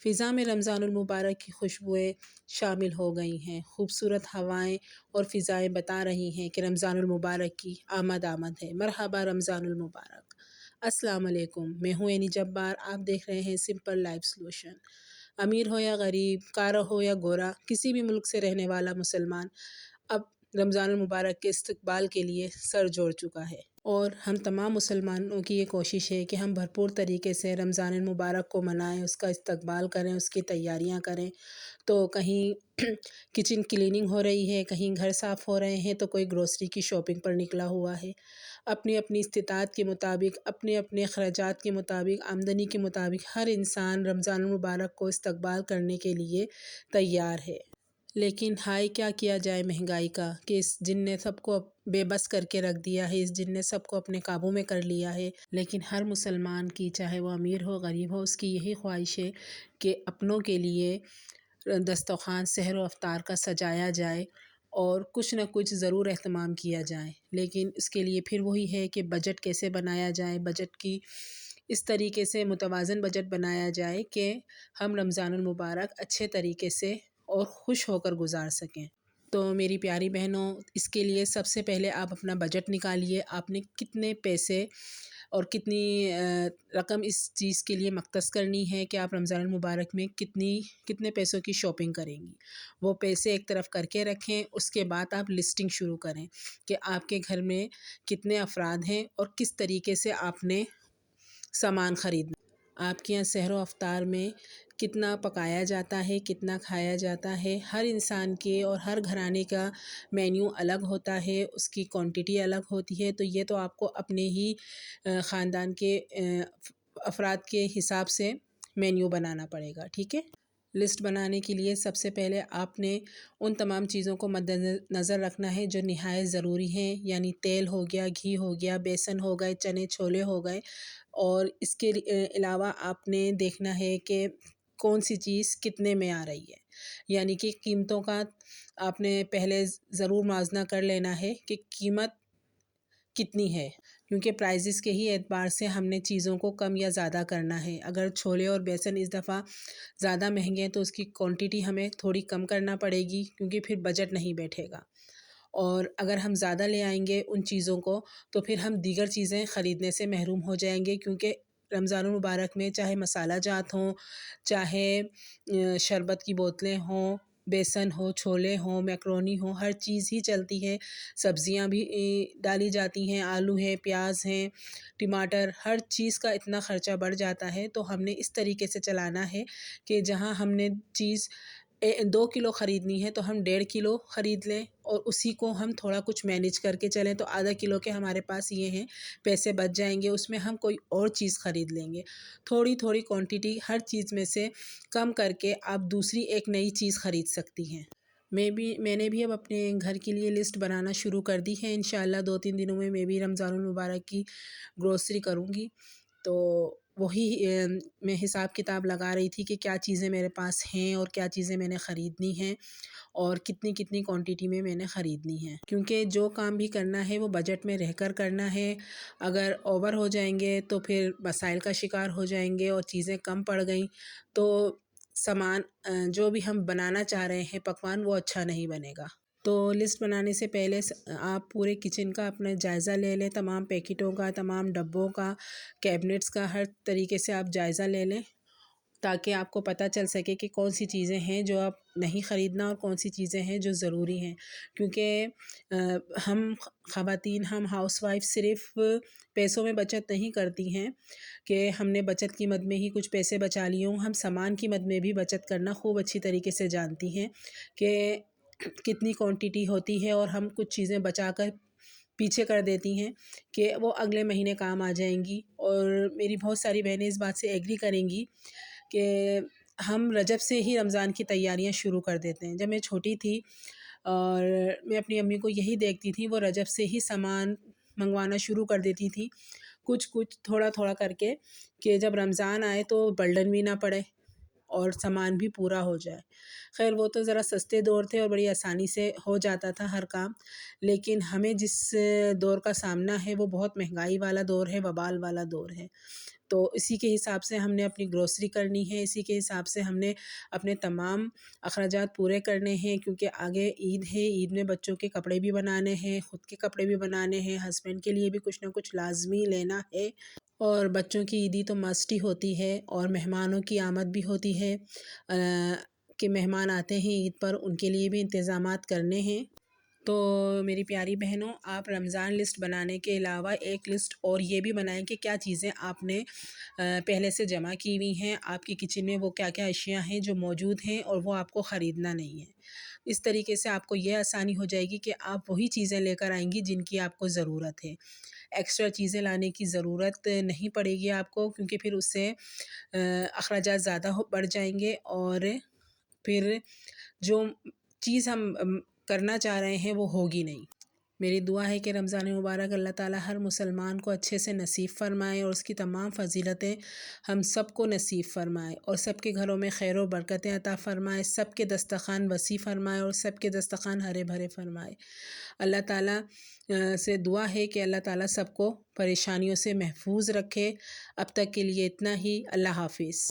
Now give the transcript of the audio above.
فضا میں رمضان المبارک کی خوشبوئیں شامل ہو گئی ہیں۔ خوبصورت ہوائیں اور فضائیں بتا رہی ہیں کہ رمضان المبارک کی آمد ہے۔ مرحبا رمضان المبارک۔ السلام علیکم، میں ہوں اینی جبار، آپ دیکھ رہے ہیں سمپل لائف سلوشن۔ امیر ہو یا غریب، کارا ہو یا گورا، کسی بھی ملک سے رہنے والا مسلمان اب رمضان المبارک کے استقبال کے لیے سر جوڑ چکا ہے، اور ہم تمام مسلمانوں کی یہ کوشش ہے کہ ہم بھرپور طریقے سے رمضان المبارک کو منائیں، اس کا استقبال کریں، اس کی تیاریاں کریں۔ تو کہیں کچن کلیننگ ہو رہی ہے، کہیں گھر صاف ہو رہے ہیں، تو کوئی گروسری کی شاپنگ پر نکلا ہوا ہے۔ اپنی اپنی استطاعت کے مطابق، اپنے اپنے اخراجات کے مطابق، آمدنی کے مطابق ہر انسان رمضان المبارک کو استقبال کرنے کے لیے تیار ہے۔ لیکن ہائے کیا جائے مہنگائی کا، کہ اس جن نے سب کو بے بس کر کے رکھ دیا ہے، اس جن نے سب کو اپنے قابو میں کر لیا ہے۔ لیکن ہر مسلمان کی، چاہے وہ امیر ہو غریب ہو، اس کی یہی خواہش ہے کہ اپنوں کے لیے دسترخوان سحر و افطار کا سجایا جائے اور کچھ نہ کچھ ضرور اہتمام کیا جائے۔ لیکن اس کے لیے پھر وہی ہے کہ بجٹ کیسے بنایا جائے، بجٹ کی اس طریقے سے متوازن بجٹ بنایا جائے کہ ہم رمضان المبارک اچھے طریقے سے اور خوش ہو کر گزار سکیں۔ تو میری پیاری بہنوں، اس کے لیے سب سے پہلے آپ اپنا بجٹ نکالیے۔ آپ نے کتنے پیسے اور کتنی رقم اس چیز کے لیے مختص کرنی ہے کہ آپ رمضان المبارک میں کتنے پیسوں کی شاپنگ کریں گی، وہ پیسے ایک طرف کر کے رکھیں۔ اس کے بعد آپ لسٹنگ شروع کریں کہ آپ کے گھر میں کتنے افراد ہیں اور کس طریقے سے آپ نے سامان خریدنا۔ آپ کے یہاں سحر و افطار میں کتنا پکایا جاتا ہے، کتنا کھایا جاتا ہے۔ ہر انسان کے اور ہر گھرانے کا مینیو الگ ہوتا ہے، اس کی کوانٹٹی الگ ہوتی ہے۔ تو یہ تو آپ کو اپنے ہی خاندان کے افراد کے حساب سے مینیو بنانا پڑے گا، ٹھیک ہے؟ لسٹ بنانے کے لیے سب سے پہلے آپ نے ان تمام چیزوں کو مد نظر رکھنا ہے جو نہایت ضروری ہیں، یعنی تیل ہو گیا، گھی ہو گیا، بیسن ہو گئے، چنے چھولے ہو گئے، اور اس کے علاوہ آپ نے دیکھنا ہے کہ کون سی چیز کتنے میں آ رہی ہے، یعنی کہ قیمتوں کا آپ نے پہلے ضرور موازنہ کر لینا ہے کہ قیمت کتنی ہے، کیونکہ پرائزز کے ہی اعتبار سے ہم نے چیزوں کو کم یا زیادہ کرنا ہے۔ اگر چھولے اور بیسن اس دفعہ زیادہ مہنگے ہیں تو اس کی کوانٹٹی ہمیں تھوڑی کم کرنا پڑے گی، کیونکہ پھر بجٹ نہیں بیٹھے گا۔ اور اگر ہم زیادہ لے آئیں گے ان چیزوں کو تو پھر ہم دیگر چیزیں خریدنے سے محروم ہو جائیں گے، کیونکہ رمضان المبارک میں چاہے مسالہ جات ہوں، چاہے شربت کی بوتلیں ہوں، بیسن ہو، چھولے ہوں، میکرونی ہو، ہر چیز ہی چلتی ہے۔ سبزیاں بھی ڈالی جاتی ہیں، آلو ہے، پیاز ہیں، ٹماٹر، ہر چیز کا اتنا خرچہ بڑھ جاتا ہے۔ تو ہم نے اس طریقے سے چلانا ہے کہ جہاں ہم نے چیز 2 کلو خریدنی ہے تو ہم 1.5 کلو خرید لیں، اور اسی کو ہم تھوڑا کچھ مینیج کر کے چلیں، تو آدھا کلو کے ہمارے پاس یہ ہیں پیسے بچ جائیں گے، اس میں ہم کوئی اور چیز خرید لیں گے۔ تھوڑی کوانٹٹی ہر چیز میں سے کم کر کے آپ دوسری ایک نئی چیز خرید سکتی ہیں۔ میں نے بھی اب اپنے گھر کے لیے لسٹ بنانا شروع کر دی ہے۔ انشاءاللہ 2-3 دنوں میں بھی رمضان المبارک کی گروسری کروں گی، تو وہی میں حساب کتاب لگا رہی تھی کہ کیا چیزیں میرے پاس ہیں اور کیا چیزیں میں نے خریدنی ہیں اور کتنی کوانٹٹی میں نے خریدنی ہے، کیونکہ جو کام بھی کرنا ہے وہ بجٹ میں رہ کر کرنا ہے۔ اگر اوور ہو جائیں گے تو پھر مسائل کا شکار ہو جائیں گے، اور چیزیں کم پڑ گئیں تو سامان جو بھی ہم بنانا چاہ رہے ہیں پکوان، وہ اچھا نہیں بنے گا۔ تو لسٹ بنانے سے پہلے آپ پورے کچن کا اپنا جائزہ لے لیں، تمام پیکٹوں کا، تمام ڈبوں کا، کیبنٹس کا، ہر طریقے سے آپ جائزہ لے لیں، تاکہ آپ کو پتہ چل سکے کہ کون سی چیزیں ہیں جو آپ نہیں خریدنا اور کون سی چیزیں ہیں جو ضروری ہیں۔ کیونکہ ہم خواتین، ہم ہاؤس وائف صرف پیسوں میں بچت نہیں کرتی ہیں کہ ہم نے بچت کی مد میں ہی کچھ پیسے بچا لیے ہوں، ہم سامان کی مد میں بھی بچت کرنا خوب اچھی طریقے سے جانتی ہیں کہ کتنی کوانٹٹی ہوتی ہے، اور ہم کچھ چیزیں بچا کر پیچھے کر دیتی ہیں کہ وہ اگلے مہینے کام آ جائیں گی۔ اور میری بہت ساری بہنیں اس بات سے ایگری کریں گی کہ ہم رجب سے ہی رمضان کی تیاریاں شروع کر دیتے ہیں۔ جب میں چھوٹی تھی اور میں اپنی امی کو یہی دیکھتی تھی، وہ رجب سے ہی سامان منگوانا شروع کر دیتی تھی، کچھ تھوڑا کر کے، کہ جب رمضان آئے تو برڈن بھی نہ پڑے۔ اور سامان بھی پورا ہو جائے۔ خیر وہ تو ذرا سستے دور تھے اور بڑی آسانی سے ہو جاتا تھا ہر کام، لیکن ہمیں جس دور کا سامنا ہے وہ بہت مہنگائی والا دور ہے، وبال والا دور ہے۔ تو اسی کے حساب سے ہم نے اپنی گروسری کرنی ہے، اسی کے حساب سے ہم نے اپنے تمام اخراجات پورے کرنے ہیں، کیونکہ آگے عید ہے، عید میں بچوں کے کپڑے بھی بنانے ہیں، خود کے کپڑے بھی بنانے ہیں، ہسبینڈ کے لیے بھی کچھ نہ کچھ لازمی لینا ہے، اور بچوں کی عیدی تو مسٹ ہی ہوتی ہے، اور مہمانوں کی آمد بھی ہوتی ہے کہ مہمان آتے ہیں عید پر، ان کے لیے بھی انتظامات کرنے ہیں۔ تو میری پیاری بہنوں، آپ رمضان لسٹ بنانے کے علاوہ ایک لسٹ اور یہ بھی بنائیں کہ کیا چیزیں آپ نے پہلے سے جمع کی ہوئی ہیں، آپ کی کچن میں وہ کیا کیا اشیاء ہیں جو موجود ہیں اور وہ آپ کو خریدنا نہیں ہے۔ اس طریقے سے آپ کو یہ آسانی ہو جائے گی کہ آپ وہی چیزیں لے کر آئیں گی جن کی آپ کو ضرورت ہے۔ ایکسٹرا چیزیں لانے کی ضرورت نہیں پڑے گی آپ کو، کیونکہ پھر اس سے اخراجات زیادہ بڑھ جائیں گے، اور پھر جو چیز ہم کرنا چاہ رہے ہیں وہ ہوگی نہیں۔ میری دعا ہے کہ رمضان مبارک اللہ تعالیٰ ہر مسلمان کو اچھے سے نصیب فرمائے، اور اس کی تمام فضیلتیں ہم سب کو نصیب فرمائے، اور سب کے گھروں میں خیر و برکتیں عطا فرمائے، سب کے دسترخوان وسیع فرمائے، اور سب کے دسترخوان ہرے بھرے فرمائے۔ اللہ تعالیٰ سے دعا ہے کہ اللہ تعالیٰ سب کو پریشانیوں سے محفوظ رکھے۔ اب تک کے لیے اتنا ہی۔ اللہ حافظ۔